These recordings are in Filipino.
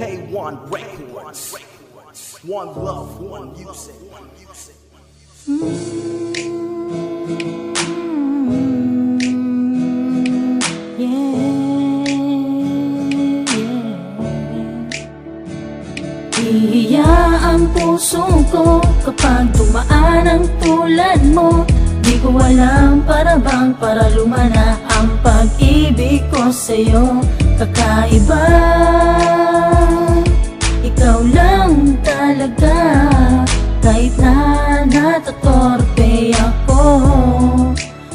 A1 Records. One love, one music. Ihiya ang puso ko kapag dumaan ang tulad mo. Di ko alam para bang para lumana ang pag-ibig ko sa'yo. Kakaiba, ikaw lang talaga. Kahit na natatorpe ako,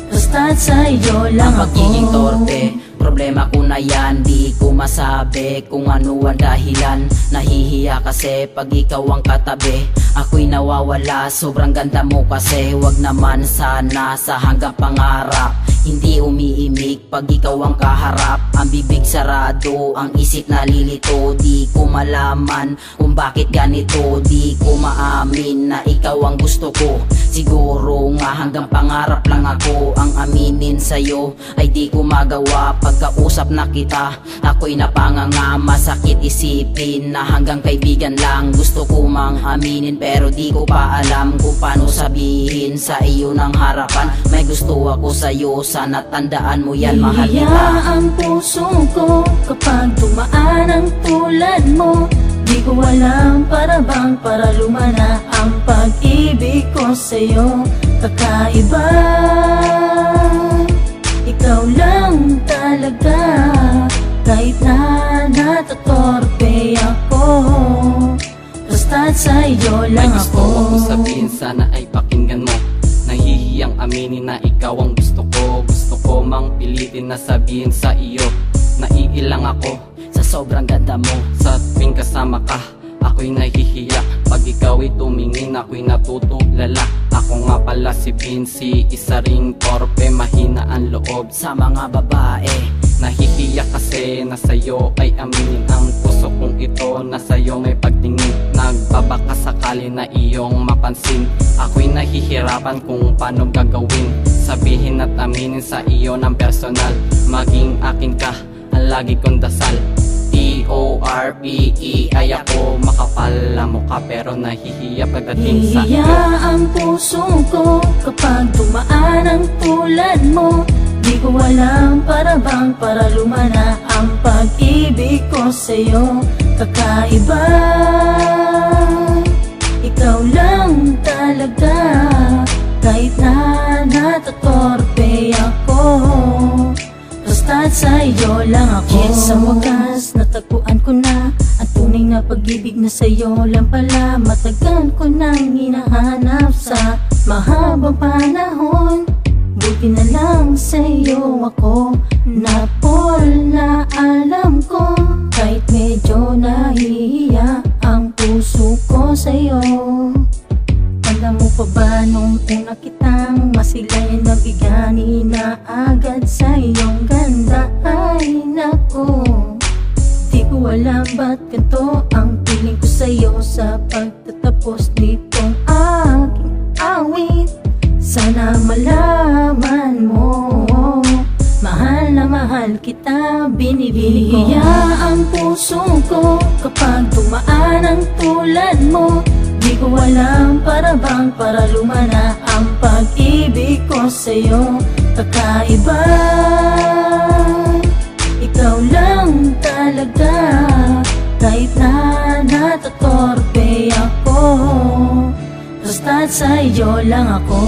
basta't sa'yo lang ang pagiging torpe, problema ko na yan. Di ko masabi kung ano ang dahilan. Nahihiya kasi pag ikaw ang katabi, ako'y nawawala. Sobrang ganda mo kasi, wag naman sana sa hanggang pangarap. Hindi umiimik pag ikaw ang kaharap. Ang bibig sarado, ang isip nalilito. Di ko malaman kung bakit ganito. Di ko maamin na ikaw ang gusto ko. Siguro nga hanggang pangarap lang ako. Ang aminin sa'yo ay di ko magawa. Pagkausap na kita, ako'y napanganga. Masakit isipin na hanggang kaibigan lang gusto ko mang aminin, pero di ko pa alam kung paano sabihin sa iyo ng harapan. May gusto ako sa'yo, sana tandaan mo yan, mahal kita. Ihiya ang puso ko kapag dumaan ang tulad mo. Di ko alam para bang para lumana ang pag-ibig ko sa'yo. Kakaiba, ikaw lang talaga. Kahit na natatorpe ako, basta't sa'yo lang ako. May gusto akong sabihin, sana ay pakinggan mo. Nahihiyang aminin na ikaw ang gusto ko. Gusto ko mang pilitin na sabihin sa iyo, naiilang ako sa sobrang ganda mo. Sa tuwing kasama ka, ako'y nahihiya. Pag ikaw'y tumingin, ako'y natutulala. Ako nga pala si Vinci, isa ring torpe, mahina ang loob sa mga babae. Nahihiya kasi na sa'yo ay aminin ang puso kong ito, na sa'yo may pagtingin. Nagbabaka sakali na iyong mapansin. Ako'y nahihirapan kung paano gagawin. Sabihin at aminin sa iyo ng personal. Maging akin ka, ang lagi kong dasal. T-O-R-P-E ay ako, makapal ang mukha pero nahihiya pagdating sa iyo. Ihiya ang puso ko kapag dumaan ang tulad mo. Di ko alam para bang para lumana ang pag-ibig ko sa'yo. Kakaiba, ikaw lang talaga. Kahit na natatorpe ako, basta't sa'yo lang ako. Yes, sa wakas natagpuan ko na ang tunay na pag-ibig na sa'yo lang pala. Matagal ko nang hinahanap sa mahabang panahon. Buti na lang sa'yo ako napol na alam ko. Kahit medyo nahihiya ang puso ko sa'yo. Tanda mo pa ba nung una kitang masilay na bigani na agad sa iyong ganda? Ay naku, di ko alam ba't ganito ang piling ko sa'yo sa pagtatapos nitong aking awit. Sana malaman mo, mahal na mahal kita, binibini ko. Ihiya ang puso ko kapag dumaan ang tulad mo. Di ko alam para bang para lumana ang pag-ibig ko sa'yo. Kakaiba, ikaw lang talaga. Kahit na natatorpe ako, basta't sa'yo lang ako.